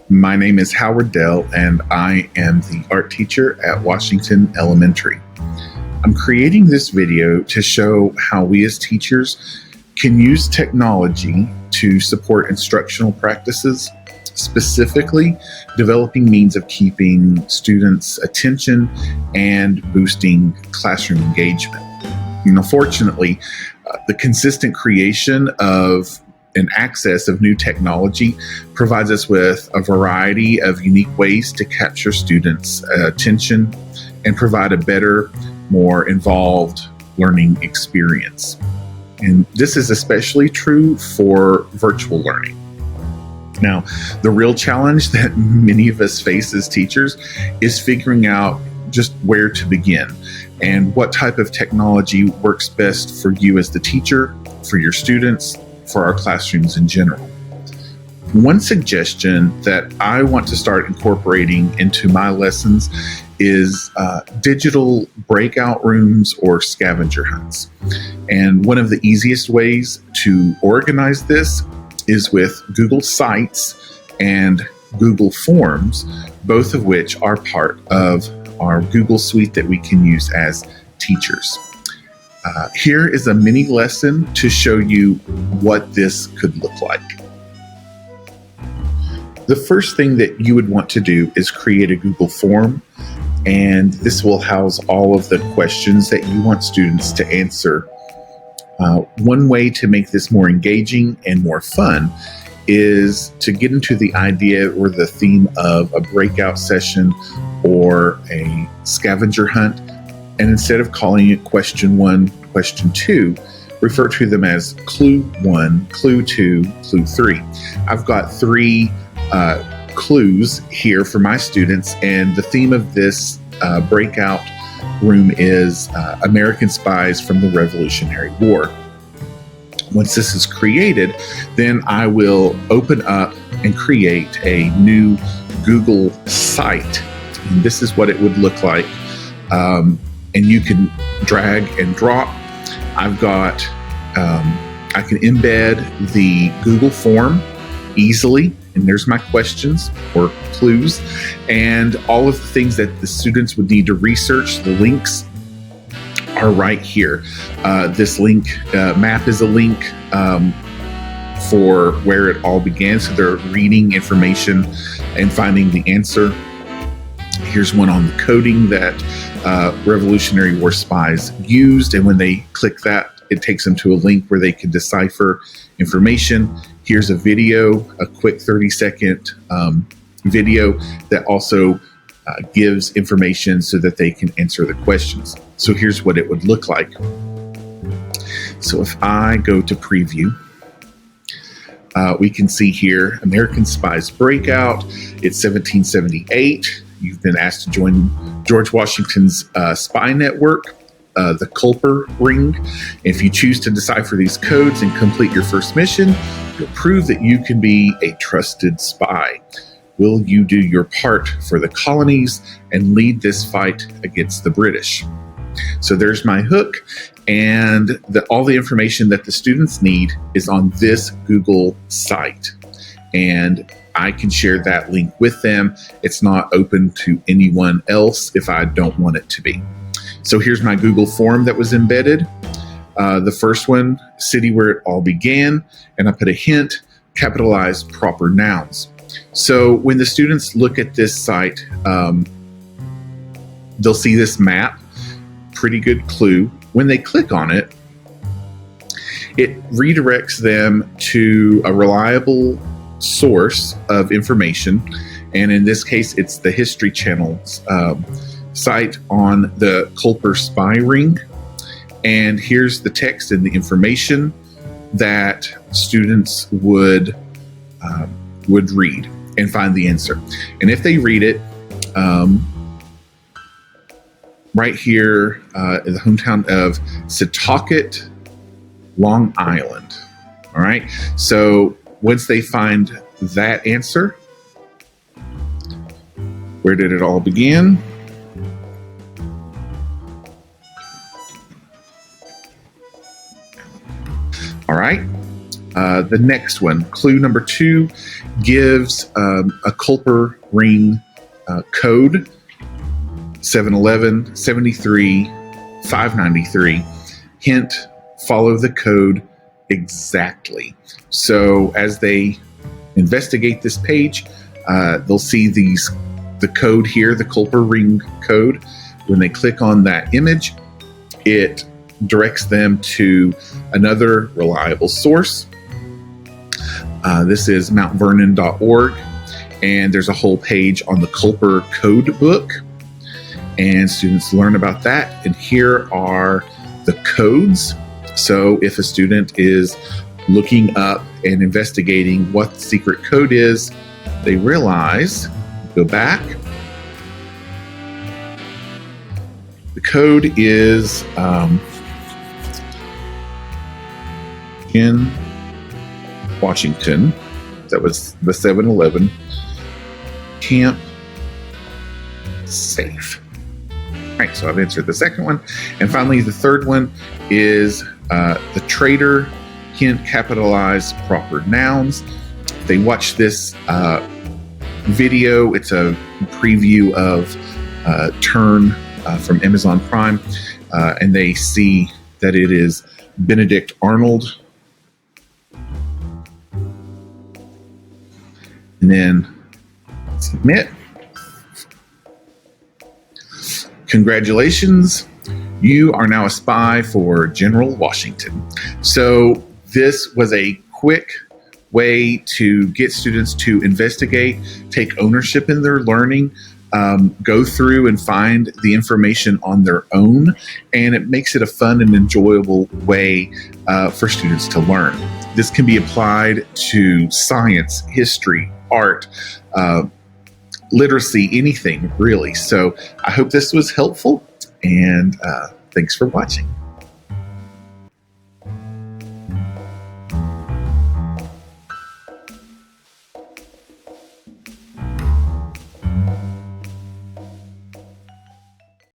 My name is Howard Dell, and I am the art teacher at Washington Elementary. I'm creating this video to show how we as teachers can use technology to support instructional practices, specifically developing means of keeping students' attention and boosting classroom engagement. Fortunately, the consistent creation of and access of new technology provides us with a variety of unique ways to capture students' attention and provide a better, more involved learning experience. And this is especially true for virtual learning. Now, the real challenge that many of us face as teachers is figuring out just where to begin and what type of technology works best for you as the teacher, for your students, for our classrooms in general. One suggestion that I want to start incorporating into my lessons is digital breakout rooms or scavenger hunts. And one of the easiest ways to organize this is with Google Sites and Google Forms, both of which are part of our Google Suite that we can use as teachers. Here is a mini lesson to show you what this could look like. The first thing that you would want to do is create a Google form, and this will house all of the questions that you want students to answer. One way to make this more engaging and more fun is to get into the idea or the theme of a breakout session or a scavenger hunt, and instead of calling it question 1, question 2, refer to them as clue 1, clue 2, clue 3. I've got 3 clues here for my students, and the theme of this breakout room is American Spies from the Revolutionary War. Once this is created, then I will open up and create a new Google site. And this is what it would look like. And you can drag and drop. I've got, I can embed the Google form easily, and there's my questions or clues, and all of the things that the students would need to research. The links are right here. This link map is a link for where it all began, so they're reading information and finding the answer. Here's one on the coding that Revolutionary War spies used, and when they click that, it takes them to a link where they can decipher information. Here's a video, a quick 30-second video that also gives information so that they can answer the questions. So here's what it would look like. So if I go to preview, we can see here, American Spies Breakout. It's 1778. You've been asked to join George Washington's spy network, the Culper Ring. If you choose to decipher these codes and complete your first mission, you'll prove that you can be a trusted spy. Will you do your part for the colonies and lead this fight against the British? So there's my hook, and all the information that the students need is on this Google site. And I can share that link with them. It's not open to anyone else if I don't want it to be. So here's my Google form that was embedded. The first one, city where it all began, and I put a hint, capitalize proper nouns. So when the students look at this site, they'll see this map, pretty good clue. When they click on it, it redirects them to a reliable source of information, and in this case it's the History Channel's site on the Culper spy ring. And here's the text and the information that students would read and find the answer. And if they read it, right here in the hometown of Setauket, Long Island. All right, so once they find that answer, where did it all begin? All right, The next one, clue number 2, gives a Culper ring code 711 73 593. Hint, follow the code exactly. So as they investigate this page, they'll see the code here, the Culper ring code. When they click on that image, it directs them to another reliable source. This is mountvernon.org, and there's a whole page on the Culper code book, and students learn about that. And here are the codes. So if a student is looking up and investigating what the secret code is, they realize, go back, the code is in Washington. That was the 7-Eleven. Camp safe. All right, so I've answered the second one. And finally, the third one is the trader. Hint, capitalize proper nouns. If they watch this video, it's a preview of Turn from Amazon Prime, and they see that it is Benedict Arnold. And then submit. Congratulations, you are now a spy for General Washington. So this was a quick way to get students to investigate, take ownership in their learning, go through and find the information on their own, and it makes it a fun and enjoyable way for students to learn. This can be applied to science, history, art, literacy, anything really. So I hope this was helpful, and thanks for watching.